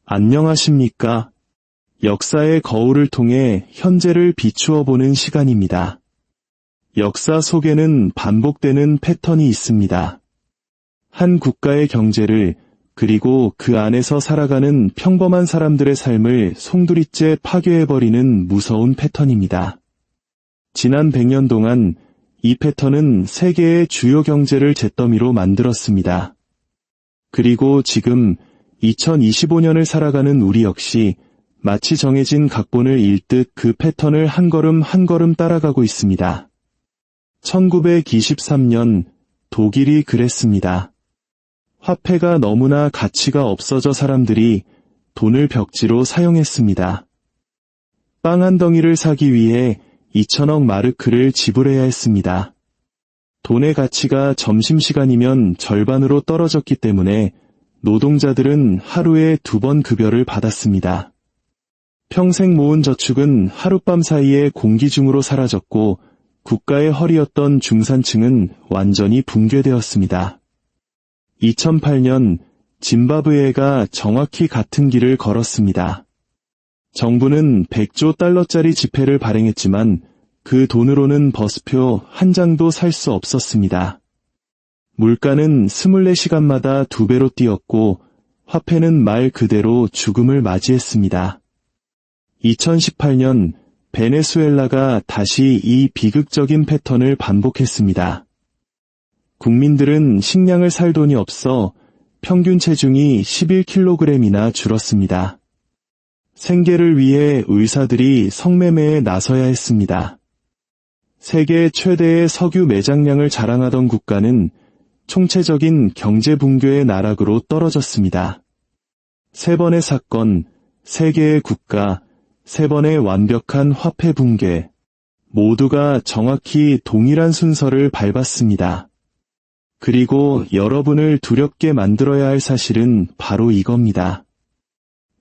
안녕하십니까? 역사의 거울을 통해 현재를 비추어 보는 시간입니다. 역사 속에는 반복되는 패턴이 있습니다. 한 국가의 경제를 그리고 그 안에서 살아가는 평범한 사람들의 삶을 송두리째 파괴해버리는 무서운 패턴입니다. 지난 100년 동안 이 패턴은 세계의 주요 경제를 잿더미로 만들었습니다. 그리고 지금 2025년을 살아가는 우리 역시 마치 정해진 각본을 읽듯 그 패턴을 한 걸음 한 걸음 따라가고 있습니다. 1923년 독일이 그랬습니다. 화폐가 너무나 가치가 없어져 사람들이 돈을 벽지로 사용했습니다. 빵 한 덩이를 사기 위해 2천억 마르크를 지불해야 했습니다. 돈의 가치가 점심시간이면 절반으로 떨어졌기 때문에 노동자들은 하루에 2번 급여를 받았습니다. 평생 모은 저축은 하룻밤 사이에 공기 중으로 사라졌고 국가의 허리였던 중산층은 완전히 붕괴되었습니다. 2008년 짐바브웨가 정확히 같은 길을 걸었습니다. 정부는 100조 달러짜리 지폐를 발행했지만 그 돈으로는 버스표 한 장도 살 수 없었습니다. 물가는 24시간마다 2배로 뛰었고 화폐는 말 그대로 죽음을 맞이했습니다. 2018년 베네수엘라가 다시 이 비극적인 패턴을 반복했습니다. 국민들은 식량을 살 돈이 없어 평균 체중이 11kg이나 줄었습니다. 생계를 위해 의사들이 성매매에 나서야 했습니다. 세계 최대의 석유 매장량을 자랑하던 국가는 총체적인 경제 붕괴의 나락으로 떨어졌습니다. 3번의 사건, 3개의 국가, 3번의 완벽한 화폐 붕괴, 모두가 정확히 동일한 순서를 밟았습니다. 그리고 여러분을 두렵게 만들어야 할 사실은 바로 이겁니다.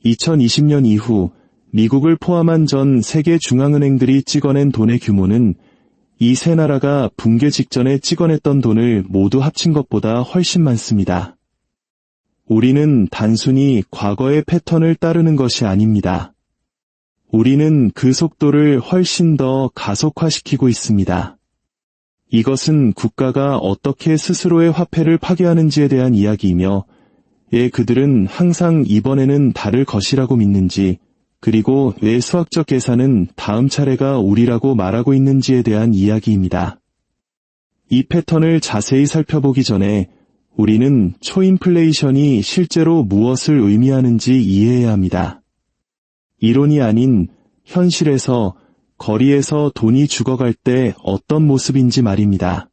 2020년 이후 미국을 포함한 전 세계 중앙은행들이 찍어낸 돈의 규모는 이 세 나라가 붕괴 직전에 찍어냈던 돈을 모두 합친 것보다 훨씬 많습니다. 우리는 단순히 과거의 패턴을 따르는 것이 아닙니다. 우리는 그 속도를 훨씬 더 가속화시키고 있습니다. 이것은 국가가 어떻게 스스로의 화폐를 파괴하는지에 대한 이야기이며 왜 그들은 항상 이번에는 다를 것이라고 믿는지 그리고 왜 수학적 계산은 다음 차례가 우리라고 말하고 있는지에 대한 이야기입니다. 이 패턴을 자세히 살펴보기 전에 우리는 초인플레이션이 실제로 무엇을 의미하는지 이해해야 합니다. 이론이 아닌 현실에서 거리에서 돈이 죽어갈 때 어떤 모습인지 말입니다.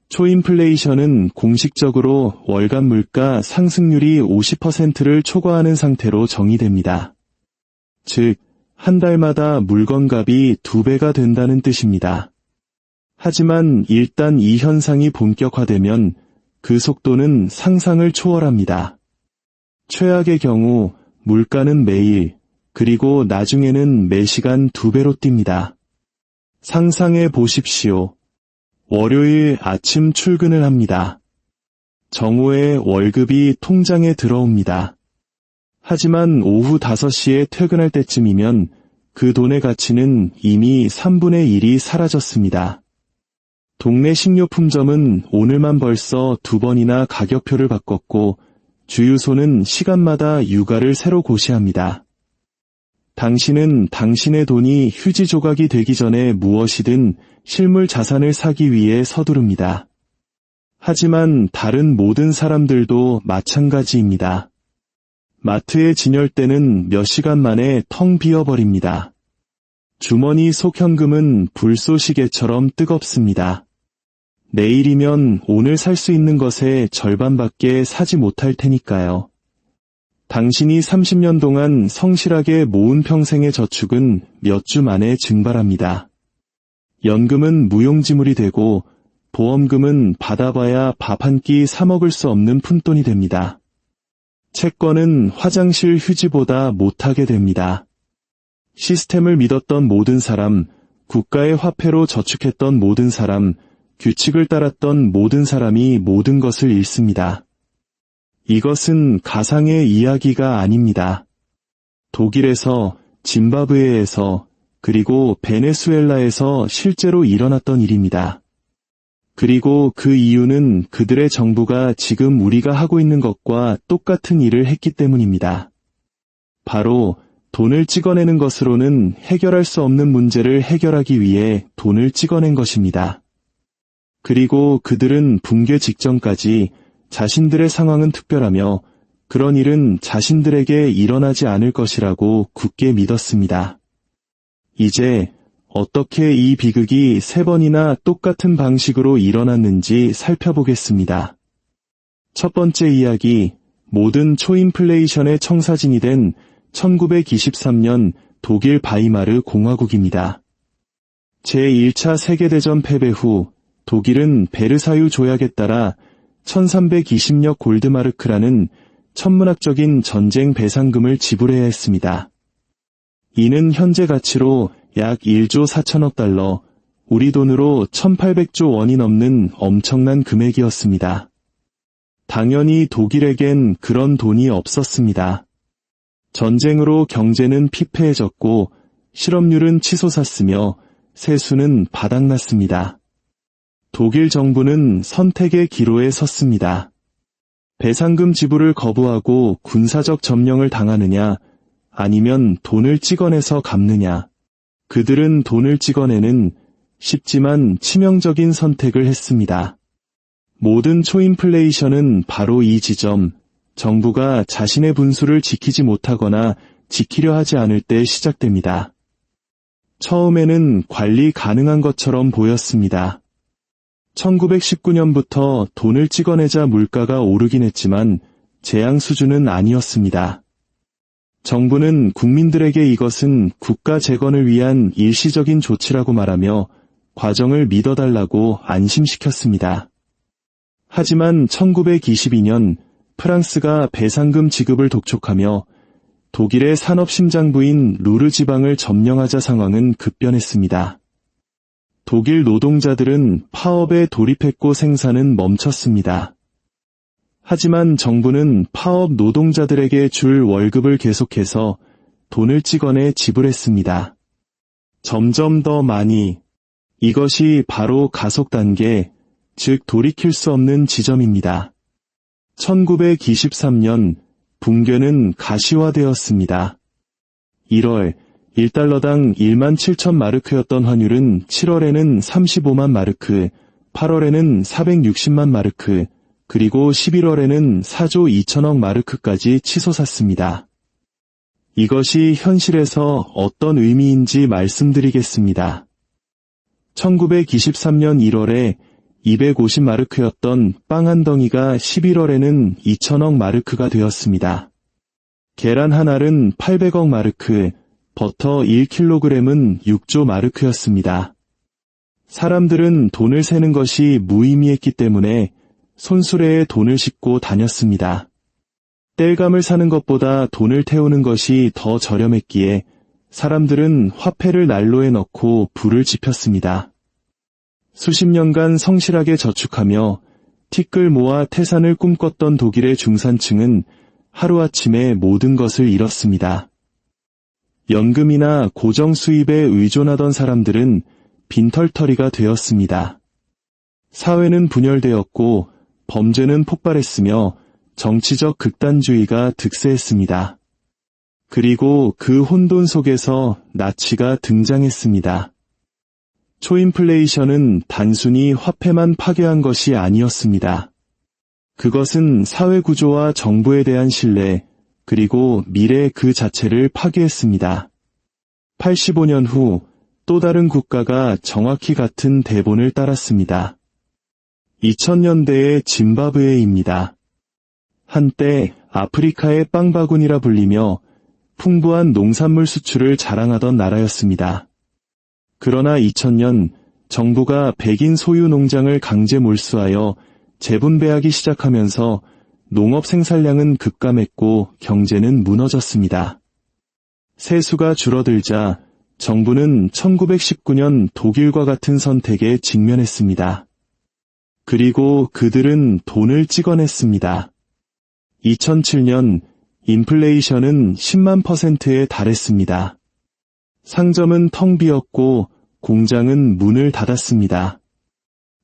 초인플레이션은 공식적으로 월간 물가 상승률이 50%를 초과하는 상태로 정의됩니다. 즉, 한 달마다 물건값이 2배가 된다는 뜻입니다. 하지만 일단 이 현상이 본격화되면 그 속도는 상상을 초월합니다. 최악의 경우 물가는 매일, 그리고 나중에는 매시간 2배로 뜁니다. 상상해 보십시오. 월요일 아침 출근을 합니다. 정오에 월급이 통장에 들어옵니다. 하지만 오후 5시에 퇴근할 때쯤이면 그 돈의 가치는 이미 3분의 1이 사라졌습니다. 동네 식료품점은 오늘만 벌써 2번이나 가격표를 바꿨고 주유소는 시간마다 유가를 새로 고시합니다. 당신은 당신의 돈이 휴지 조각이 되기 전에 무엇이든 실물 자산을 사기 위해 서두릅니다. 하지만 다른 모든 사람들도 마찬가지입니다. 마트의 진열대는 몇 시간 만에 텅 비어버립니다. 주머니 속 현금은 불쏘시개처럼 뜨겁습니다. 내일이면 오늘 살 수 있는 것의 절반밖에 사지 못할 테니까요. 당신이 30년 동안 성실하게 모은 평생의 저축은 몇 주 만에 증발합니다. 연금은 무용지물이 되고 보험금은 받아봐야 밥 한 끼 사 먹을 수 없는 푼돈이 됩니다. 채권은 화장실 휴지보다 못하게 됩니다. 시스템을 믿었던 모든 사람, 국가의 화폐로 저축했던 모든 사람, 규칙을 따랐던 모든 사람이 모든 것을 잃습니다. 이것은 가상의 이야기가 아닙니다. 독일에서, 짐바브웨에서, 그리고 베네수엘라에서 실제로 일어났던 일입니다. 그리고 그 이유는 그들의 정부가 지금 우리가 하고 있는 것과 똑같은 일을 했기 때문입니다. 바로 돈을 찍어내는 것으로는 해결할 수 없는 문제를 해결하기 위해 돈을 찍어낸 것입니다. 그리고 그들은 붕괴 직전까지 자신들의 상황은 특별하며 그런 일은 자신들에게 일어나지 않을 것이라고 굳게 믿었습니다. 이제 어떻게 이 비극이 3번이나 똑같은 방식으로 일어났는지 살펴보겠습니다. 첫 번째 이야기, 모든 초인플레이션의 청사진이 된 1923년 독일 바이마르 공화국입니다. 제1차 세계대전 패배 후 독일은 베르사유 조약에 따라 1320억 골드마르크라는 천문학적인 전쟁 배상금을 지불해야 했습니다. 이는 현재 가치로 약 1조 4천억 달러, 우리 돈으로 1800조 원이 넘는 엄청난 금액이었습니다. 당연히 독일에겐 그런 돈이 없었습니다. 전쟁으로 경제는 피폐해졌고 실업률은 치솟았으며 세수는 바닥났습니다. 독일 정부는 선택의 기로에 섰습니다. 배상금 지불을 거부하고 군사적 점령을 당하느냐, 아니면 돈을 찍어내서 갚느냐. 그들은 돈을 찍어내는 쉽지만 치명적인 선택을 했습니다. 모든 초인플레이션은 바로 이 지점, 정부가 자신의 분수를 지키지 못하거나 지키려 하지 않을 때 시작됩니다. 처음에는 관리 가능한 것처럼 보였습니다. 1919년부터 돈을 찍어내자 물가가 오르긴 했지만 재앙 수준은 아니었습니다. 정부는 국민들에게 이것은 국가 재건을 위한 일시적인 조치라고 말하며 과정을 믿어달라고 안심시켰습니다. 하지만 1922년 프랑스가 배상금 지급을 독촉하며 독일의 산업심장부인 루르 지방을 점령하자 상황은 급변했습니다. 독일 노동자들은 파업에 돌입했고 생산은 멈췄습니다. 하지만 정부는 파업 노동자들에게 줄 월급을 계속해서 돈을 찍어내 지불했습니다. 점점 더 많이. 이것이 바로 가속 단계, 즉 돌이킬 수 없는 지점입니다. 1923년 붕괴는 가시화되었습니다. 1월 1달러당 1만 7천 마르크였던 환율은 7월에는 35만 마르크, 8월에는 460만 마르크, 그리고 11월에는 4조 2천억 마르크까지 치솟았습니다. 이것이 현실에서 어떤 의미인지 말씀드리겠습니다. 1923년 1월에 250마르크였던 빵 한 덩이가 11월에는 2천억 마르크가 되었습니다. 계란 한 알은 800억 마르크, 버터 1kg은 6조 마르크였습니다. 사람들은 돈을 세는 것이 무의미했기 때문에 손수레에 돈을 싣고 다녔습니다. 땔감을 사는 것보다 돈을 태우는 것이 더 저렴했기에 사람들은 화폐를 난로에 넣고 불을 지폈습니다. 수십 년간 성실하게 저축하며 티끌 모아 태산을 꿈꿨던 독일의 중산층은 하루아침에 모든 것을 잃었습니다. 연금이나 고정 수입에 의존하던 사람들은 빈털터리가 되었습니다. 사회는 분열되었고 범죄는 폭발했으며 정치적 극단주의가 득세했습니다. 그리고 그 혼돈 속에서 나치가 등장했습니다. 초인플레이션은 단순히 화폐만 파괴한 것이 아니었습니다. 그것은 사회구조와 정부에 대한 신뢰, 그리고 미래 그 자체를 파괴했습니다. 85년 후 또 다른 국가가 정확히 같은 대본을 따랐습니다. 2000년대의 짐바브웨입니다. 한때 아프리카의 빵바구니라 불리며 풍부한 농산물 수출을 자랑하던 나라였습니다. 그러나 2000년 정부가 백인 소유 농장을 강제 몰수하여 재분배하기 시작하면서 농업 생산량은 급감했고 경제는 무너졌습니다. 세수가 줄어들자 정부는 1919년 독일과 같은 선택에 직면했습니다. 그리고 그들은 돈을 찍어냈습니다. 2007년 인플레이션은 10만 %에 달했습니다. 상점은 텅 비었고 공장은 문을 닫았습니다.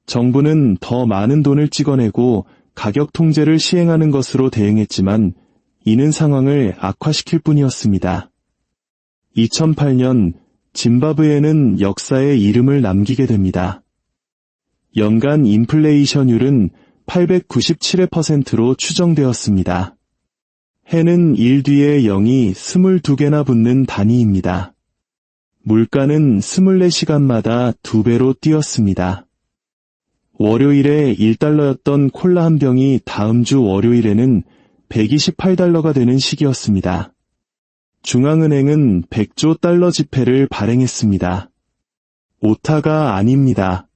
정부는 더 많은 돈을 찍어내고 가격 통제를 시행하는 것으로 대응했지만 이는 상황을 악화시킬 뿐이었습니다. 2008년 짐바브웨는 역사에 이름을 남기게 됩니다. 연간 인플레이션율은 897%로 추정되었습니다. 해는 1 뒤에 0이 22개나 붙는 단위입니다. 물가는 24시간마다 2배로 뛰었습니다. 월요일에 1달러였던 콜라 한 병이 다음 주 월요일에는 128달러가 되는 시기였습니다. 중앙은행은 100조 달러 지폐를 발행했습니다. 오타가 아닙니다.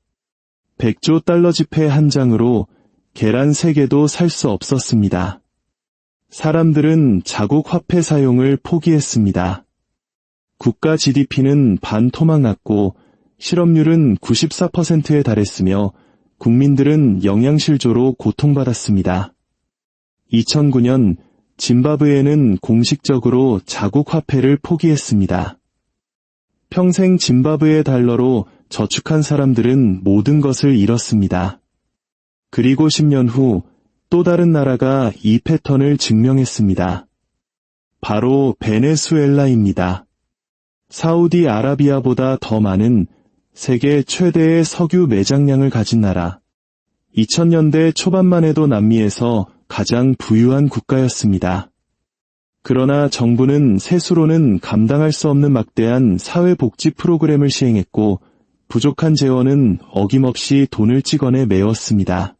100조 달러 지폐 한 장으로 계란 3개도 살 수 없었습니다. 사람들은 자국 화폐 사용을 포기했습니다. 국가 GDP는 반토막 났고 실업률은 94%에 달했으며 국민들은 영양실조로 고통받았습니다. 2009년 짐바브웨는 공식적으로 자국 화폐를 포기했습니다. 평생 짐바브웨 달러로 저축한 사람들은 모든 것을 잃었습니다. 그리고 10년 후 또 다른 나라가 이 패턴을 증명했습니다. 바로 베네수엘라입니다. 사우디아라비아보다 더 많은 세계 최대의 석유 매장량을 가진 나라. 2000년대 초반만 해도 남미에서 가장 부유한 국가였습니다. 그러나 정부는 세수로는 감당할 수 없는 막대한 사회복지 프로그램을 시행했고 부족한 재원은 어김없이 돈을 찍어내 메웠습니다.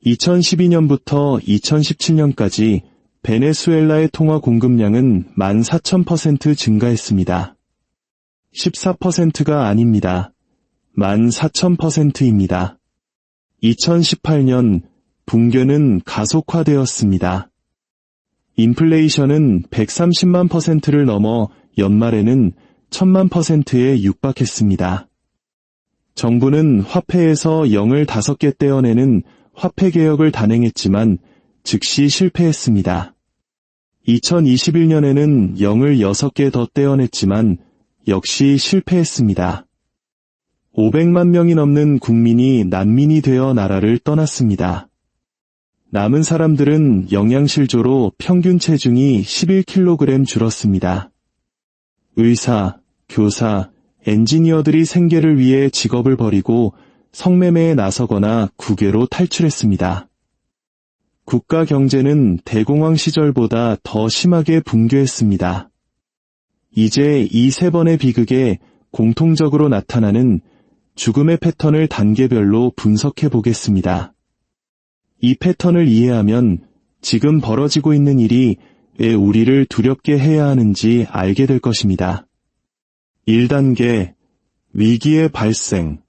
2012년부터 2017년까지 베네수엘라의 통화 공급량은 14,000% 증가했습니다. 14%가 아닙니다. 14,000%입니다. 2018년 붕괴는 가속화되었습니다. 인플레이션은 130만 %를 넘어 연말에는 1000만 %에 육박했습니다. 정부는 화폐에서 0을 5개 떼어내는 화폐 개혁을 단행했지만 즉시 실패했습니다. 2021년에는 0을 6개 더 떼어냈지만 역시 실패했습니다. 500만 명이 넘는 국민이 난민이 되어 나라를 떠났습니다. 남은 사람들은 영양실조로 평균 체중이 11kg 줄었습니다. 의사, 교사, 엔지니어들이 생계를 위해 직업을 버리고 성매매에 나서거나 국외로 탈출했습니다. 국가 경제는 대공황 시절보다 더 심하게 붕괴했습니다. 이제 이 3번의 비극에 공통적으로 나타나는 죽음의 패턴을 단계별로 분석해 보겠습니다. 이 패턴을 이해하면 지금 벌어지고 있는 일이 왜 우리를 두렵게 해야 하는지 알게 될 것입니다. 1단계, 위기의 발생.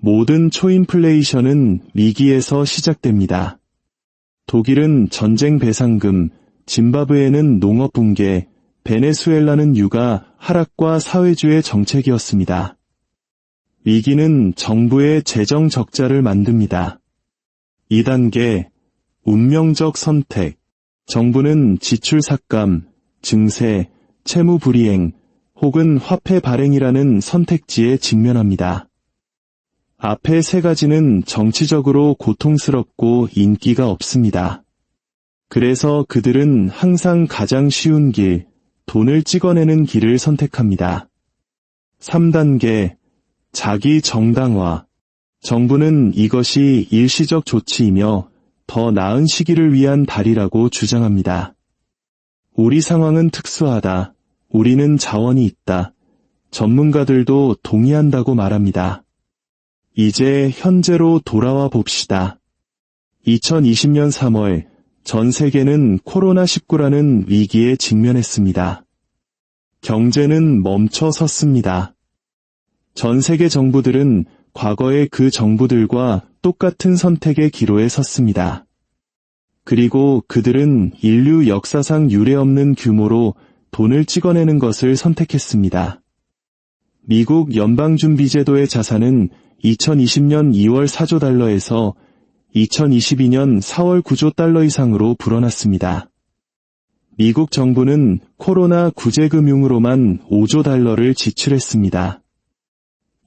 모든 초인플레이션은 위기에서 시작됩니다. 독일은 전쟁 배상금, 짐바브웨는 농업 붕괴, 베네수엘라는 유가 하락과 사회주의 정책이었습니다. 위기는 정부의 재정 적자를 만듭니다. 2단계, 운명적 선택. 정부는 지출 삭감, 증세, 채무 불이행, 혹은 화폐 발행이라는 선택지에 직면합니다. 앞의 3가지는 정치적으로 고통스럽고 인기가 없습니다. 그래서 그들은 항상 가장 쉬운 길, 돈을 찍어내는 길을 선택합니다. 3단계, 자기 정당화. 정부는 이것이 일시적 조치이며 더 나은 시기를 위한 달이라고 주장합니다. 우리 상황은 특수하다. 우리는 자원이 있다. 전문가들도 동의한다고 말합니다. 이제 현재로 돌아와 봅시다. 2020년 3월 전 세계는 코로나19라는 위기에 직면했습니다. 경제는 멈춰 섰습니다. 전 세계 정부들은 과거의 그 정부들과 똑같은 선택의 기로에 섰습니다. 그리고 그들은 인류 역사상 유례없는 규모로 돈을 찍어내는 것을 선택했습니다. 미국 연방준비제도의 자산은 2020년 2월 4조 달러에서 2022년 4월 9조 달러 이상으로 불어났습니다. 미국 정부는 코로나 구제금융으로만 5조 달러를 지출했습니다.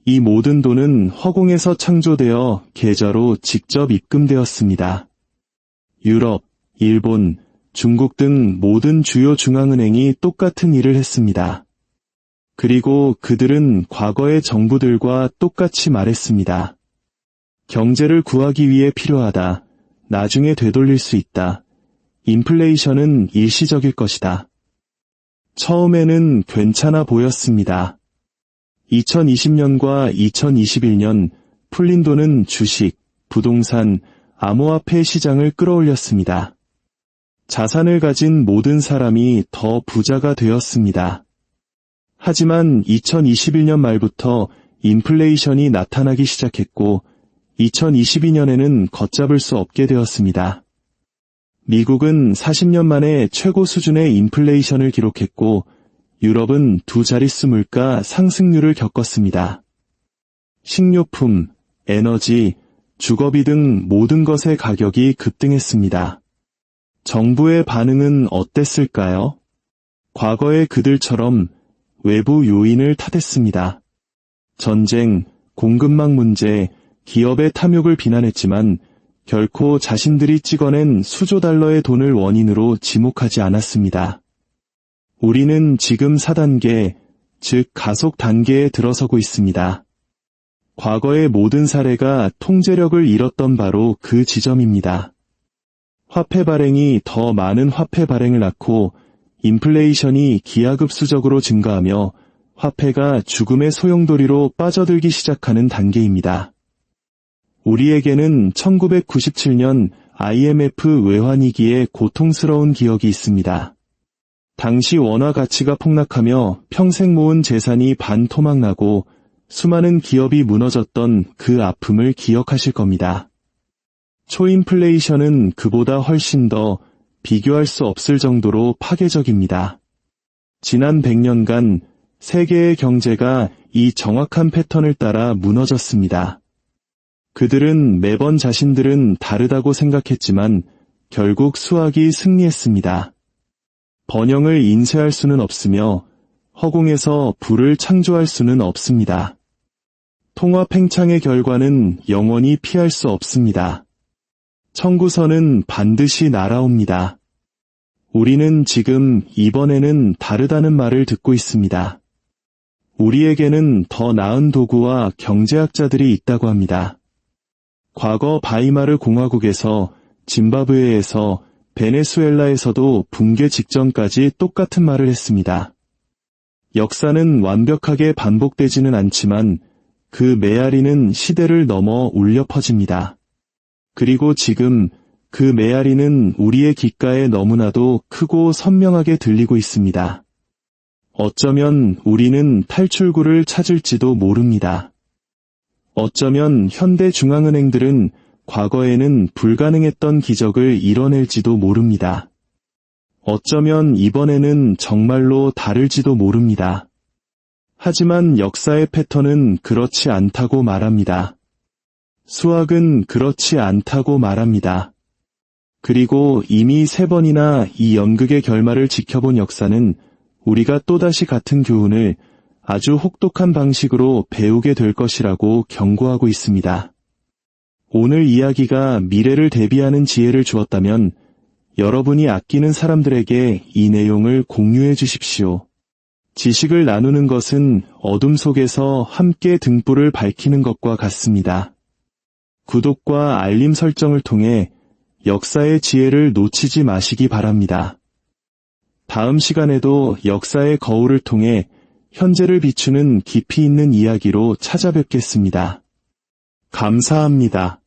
이 모든 돈은 허공에서 창조되어 계좌로 직접 입금되었습니다. 유럽, 일본, 중국 등 모든 주요 중앙은행이 똑같은 일을 했습니다. 그리고 그들은 과거의 정부들과 똑같이 말했습니다. 경제를 구하기 위해 필요하다. 나중에 되돌릴 수 있다. 인플레이션은 일시적일 것이다. 처음에는 괜찮아 보였습니다. 2020년과 2021년 풀린 돈은 주식, 부동산, 암호화폐 시장을 끌어올렸습니다. 자산을 가진 모든 사람이 더 부자가 되었습니다. 하지만 2021년 말부터 인플레이션이 나타나기 시작했고 2022년에는 걷잡을 수 없게 되었습니다. 미국은 40년 만에 최고 수준의 인플레이션을 기록했고 유럽은 두 자릿수 물가 상승률을 겪었습니다. 식료품, 에너지, 주거비 등 모든 것의 가격이 급등했습니다. 정부의 반응은 어땠을까요? 과거의 그들처럼 외부 요인을 탓했습니다. 전쟁, 공급망 문제, 기업의 탐욕을 비난했지만 결코 자신들이 찍어낸 수조 달러의 돈을 원인으로 지목하지 않았습니다. 우리는 지금 4단계, 즉 가속 단계에 들어서고 있습니다. 과거의 모든 사례가 통제력을 잃었던 바로 그 지점입니다. 화폐 발행이 더 많은 화폐 발행을 낳고 인플레이션이 기하급수적으로 증가하며 화폐가 죽음의 소용돌이로 빠져들기 시작하는 단계입니다. 우리에게는 1997년 IMF 외환위기의 고통스러운 기억이 있습니다. 당시 원화 가치가 폭락하며 평생 모은 재산이 반토막나고 수많은 기업이 무너졌던 그 아픔을 기억하실 겁니다. 초인플레이션은 그보다 훨씬 더 비교할 수 없을 정도로 파괴적입니다. 지난 100년간 세계의 경제가 이 정확한 패턴을 따라 무너졌습니다. 그들은 매번 자신들은 다르다고 생각했지만 결국 수학이 승리했습니다. 번영을 인쇄할 수는 없으며 허공에서 불을 창조할 수는 없습니다. 통화 팽창의 결과는 영원히 피할 수 없습니다. 청구서는 반드시 날아옵니다. 우리는 지금 이번에는 다르다는 말을 듣고 있습니다. 우리에게는 더 나은 도구와 경제학자들이 있다고 합니다. 과거 바이마르 공화국에서, 짐바브웨에서, 베네수엘라에서도 붕괴 직전까지 똑같은 말을 했습니다. 역사는 완벽하게 반복되지는 않지만 그 메아리는 시대를 넘어 울려 퍼집니다. 그리고 지금 그 메아리는 우리의 귓가에 너무나도 크고 선명하게 들리고 있습니다. 어쩌면 우리는 탈출구를 찾을지도 모릅니다. 어쩌면 현대 중앙은행들은 과거에는 불가능했던 기적을 이뤄낼지도 모릅니다. 어쩌면 이번에는 정말로 다를지도 모릅니다. 하지만 역사의 패턴은 그렇지 않다고 말합니다. 수학은 그렇지 않다고 말합니다. 그리고 이미 3번이나 이 연극의 결말을 지켜본 역사는 우리가 또다시 같은 교훈을 아주 혹독한 방식으로 배우게 될 것이라고 경고하고 있습니다. 오늘 이야기가 미래를 대비하는 지혜를 주었다면 여러분이 아끼는 사람들에게 이 내용을 공유해 주십시오. 지식을 나누는 것은 어둠 속에서 함께 등불을 밝히는 것과 같습니다. 구독과 알림 설정을 통해 역사의 지혜를 놓치지 마시기 바랍니다. 다음 시간에도 역사의 거울을 통해 현재를 비추는 깊이 있는 이야기로 찾아뵙겠습니다. 감사합니다.